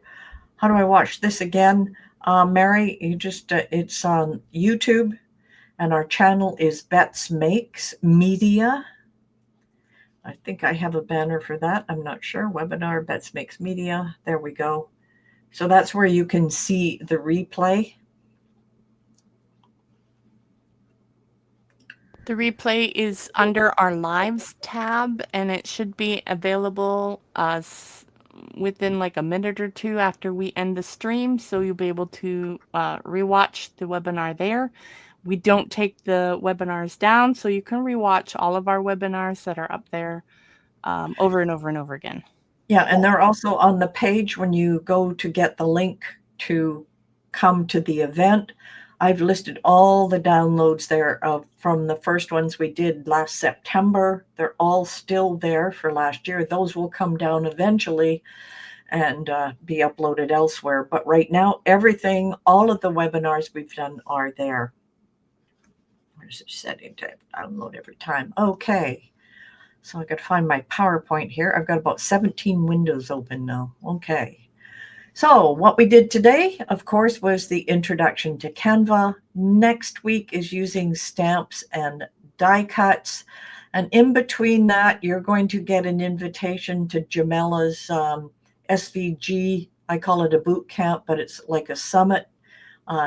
watch this again? Mary, you just it's on YouTube, and our channel is Bette Makes Media. I think I have a banner for that. I'm not sure. Webinar, Bette Makes Media. There we go. So that's where you can see the replay. The replay is under our Lives tab, and it should be available within like a minute or two after we end the stream. So you'll be able to rewatch the webinar there. We don't take the webinars down, so you can rewatch all of our webinars that are up there over and over and over again. Yeah, and they're also on the page when you go to get the link to come to the event. I've listed all the downloads there from the first ones we did last September. They're all still there for last year. Those will come down eventually and be uploaded elsewhere. But right now, everything, all of the webinars we've done are there. Where's the setting to download every time? Okay. So I got to find my PowerPoint here. I've got about 17 windows open now. Okay. So what we did today, of course, was the introduction to Canva. Next week is using stamps and die cuts. And in between that, you're going to get an invitation to Jamella's SVG. I call it a boot camp, but it's like a summit.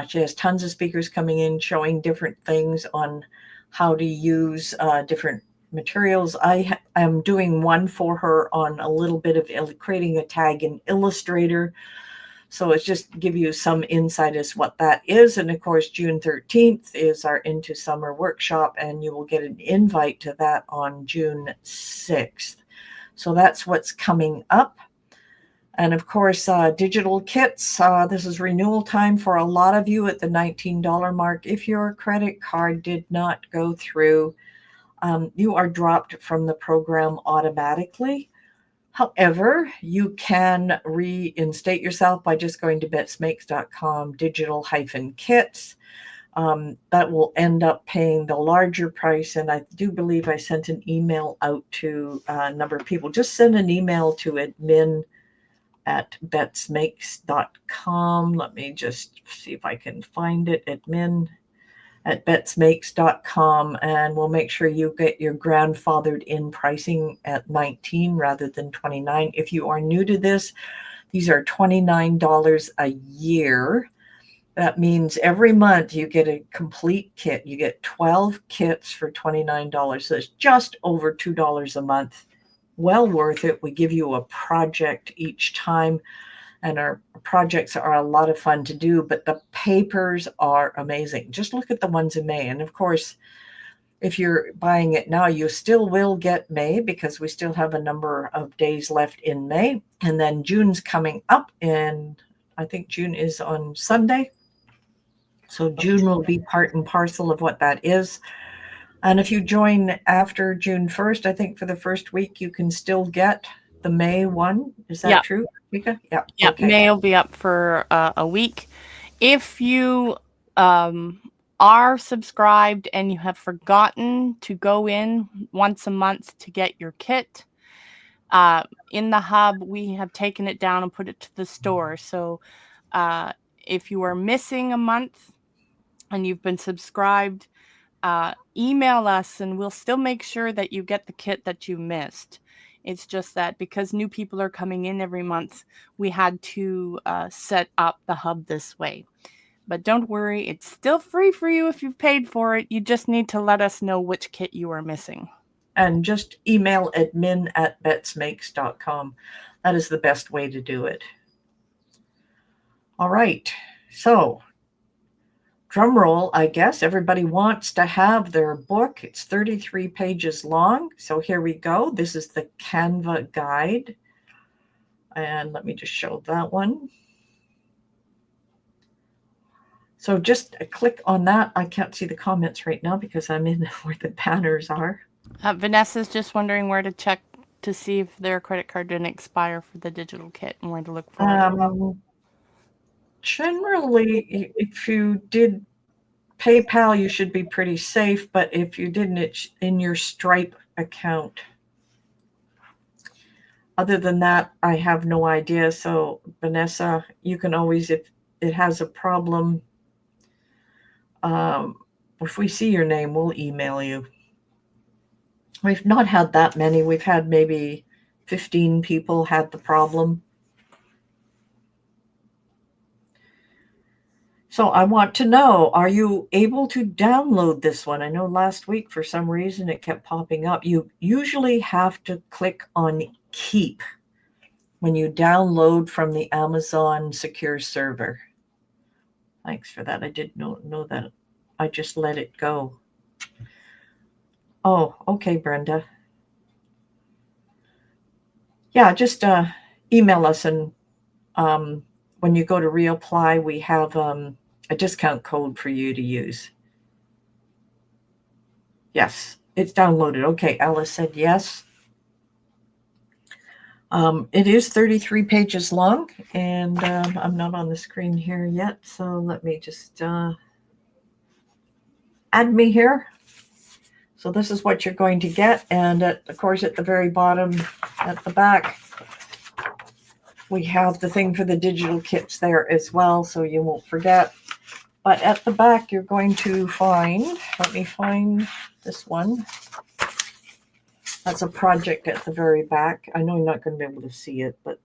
She has tons of speakers coming in showing different things on how to use different materials. I am doing one for her on a little bit of creating a tag in Illustrator. So it's just to give you some insight as what that is. And of course, June 13th is our Into Summer workshop, and you will get an invite to that on June 6th. So that's what's coming up. And of course, digital kits. This is renewal time for a lot of you at the $19 mark. If your credit card did not go through, you are dropped from the program automatically. However, you can reinstate yourself by just going to betsmakes.com digital-kits. That will end up paying the larger price. And I do believe I sent an email out to a number of people. Just send an email to at betsmakes.com. Let me just see if I can find it. Admin at betsmakes.com, and we'll make sure you get your grandfathered in pricing at $19 rather than $29. If you are new to this, these are $29 a year. That means every month you get a complete kit. You get 12 kits for $29. So it's just over $2 a month. Well worth it. We give you a project each time, and our projects are a lot of fun to do, but the papers are amazing. Just look at the ones in May. And of course, if you're buying it now, you still will get May because we still have a number of days left in May. And then June's coming up, and I think June is on Sunday. So June will be part and parcel of what that is. And if you join after June 1st, I think for the first week, you can still get the May one. Is that true, Mika? Yeah. Okay. May will be up for a week. If you are subscribed and you have forgotten to go in once a month to get your kit, in the hub, we have taken it down and put it to the store. So if you are missing a month and you've been subscribed, email us and we'll still make sure that you get the kit that you missed. It's just that because new people are coming in every month, we had to set up the hub this way. But don't worry, it's still free for you if you've paid for it. You just need to let us know which kit you are missing. And just email admin at betsmakes.com. That is the best way to do it. All right. So, drum roll, I guess. Everybody wants to have their book. It's 33 pages long. So here we go. This is the Canva guide. And let me just show that one. So just click on that. I can't see the comments right now because I'm in where the banners are. Vanessa's just wondering where to check to see if their credit card didn't expire for the digital kit and where to look for it. Generally, if you did PayPal, you should be pretty safe. But if you didn't, it's in your Stripe account. Other than that, I have no idea. So, Vanessa, you can always, if it has a problem, if we see your name, we'll email you. We've not had that many. We've had maybe 15 people had the problem. So I want to know, are you able to download this one? I know last week, for some reason, it kept popping up. You usually have to click on Keep when you download from the Amazon secure server. Thanks for that. I didn't know that. I just let it go. Oh, okay, Brenda. Yeah, just email us, and when you go to reapply, we have a discount code for you to use. Yes, it's downloaded. Okay, Alice said yes. It is 33 pages long, and I'm not on the screen here yet, so let me just add me here. So this is what you're going to get, and of course at the very bottom at the back, we have the thing for the digital kits there as well, so you won't forget. But at the back, you're going to find, let me find this one. That's a project at the very back. I know you're not going to be able to see it, but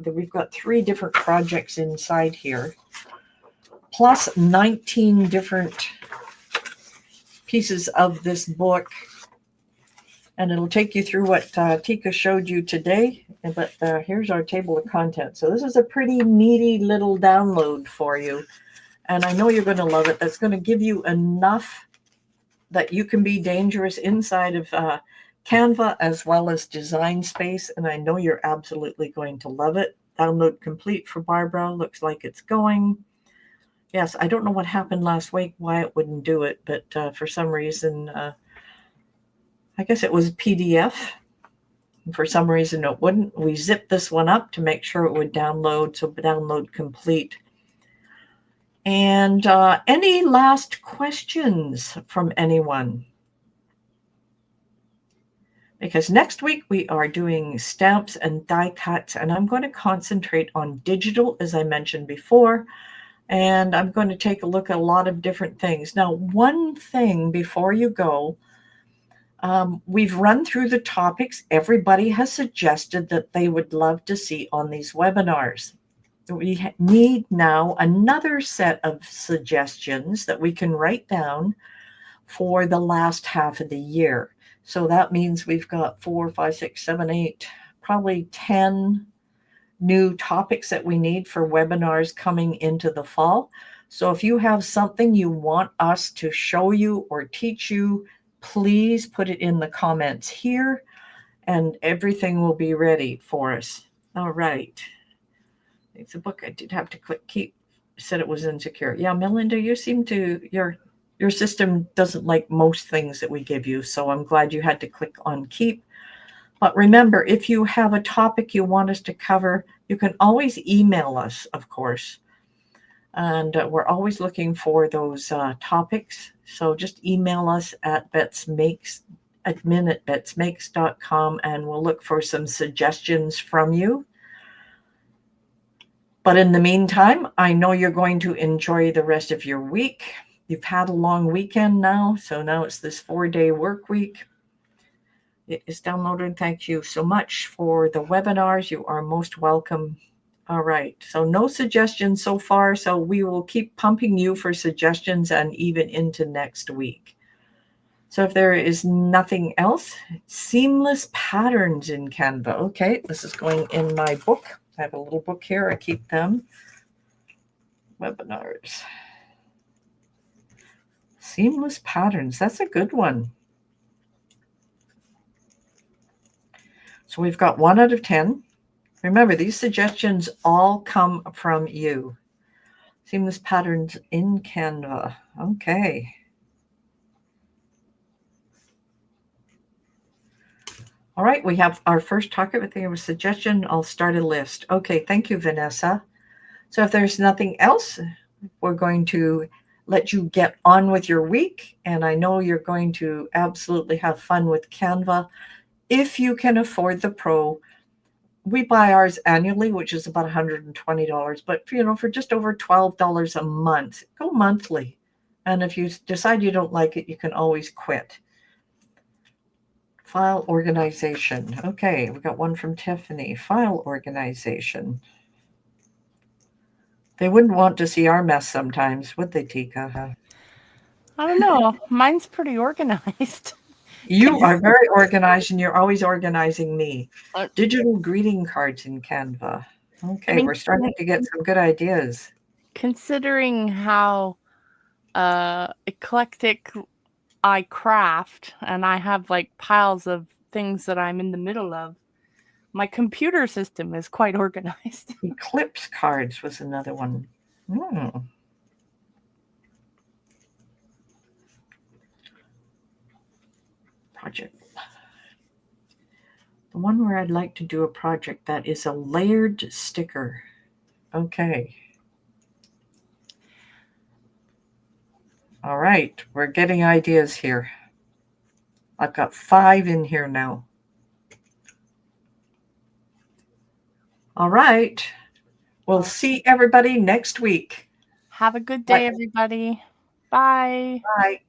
we've got 3 different projects inside here, plus 19 different pieces of this book. And it'll take you through what Tika showed you today. But here's our table of contents. So this is a pretty meaty little download for you. And I know you're going to love it. That's going to give you enough that you can be dangerous inside of Canva as well as Design Space. And I know you're absolutely going to love it. Download complete for Barbara. Looks like it's going. Yes, I don't know what happened last week, why it wouldn't do it. But for some reason, I guess it was PDF. For some reason, it wouldn't. We zipped this one up to make sure it would download. So download complete. And any last questions from anyone? because next week we are doing stamps and die cuts, and I'm going to concentrate on digital, as I mentioned before, and I'm going to take a look at a lot of different things. Now, one thing before you go, we've run through the topics everybody has suggested that they would love to see on these webinars. We need now another set of suggestions that we can write down for the last half of the year. So that means we've got 4, 5, 6, 7, 8, probably 10 new topics that we need for webinars coming into the fall. So if you have something you want us to show you or teach you, please put it in the comments here and everything will be ready for us. All right. It's a book I did have to click keep. Said it was insecure. Yeah, Melinda, you seem to, your system doesn't like most things that we give you, so I'm glad you had to click on keep. But remember, if you have a topic you want us to cover, you can always email us, of course. And we're always looking for those topics. So just email us at admin@betsmakes.com and we'll look for some suggestions from you. But in the meantime, I know you're going to enjoy the rest of your week. You've had a long weekend now, so now it's this 4-day work week. It is downloaded. Thank you so much for the webinars. You are most welcome. All right, so no suggestions so far, so we will keep pumping you for suggestions and even into next week. So if there is nothing else, seamless patterns in Canva. Okay, this is going in my book. I have a little book here. I keep them. Webinars. Seamless patterns. That's a good one. So we've got 1 out of 10. Remember, these suggestions all come from you. Seamless patterns in Canva. Okay. All right, we have our first topic. I think it was suggestion. I'll start a list. Okay, thank you, Vanessa. So if there's nothing else, we're going to let you get on with your week. And I know you're going to absolutely have fun with Canva. If you can afford the Pro, we buy ours annually, which is about $120. But, for just over $12 a month, go monthly. And if you decide you don't like it, you can always quit. File organization. Okay, we got one from Tiffany. File organization. They wouldn't want to see our mess sometimes, would they, Tika? I don't know. Mine's pretty organized. You are very organized, and you're always organizing me. Digital greeting cards in Canva. Okay, we're starting to get some good ideas. Considering how eclectic I craft, and I have like piles of things that I'm in the middle of, my computer system is quite organized. Eclipse cards was another one. Project. The one where I'd like to do a project that is a layered sticker. Okay. All right, we're getting ideas here. I've got 5 in here now. All right. We'll see everybody next week. Have a good day, everybody. Bye. Bye.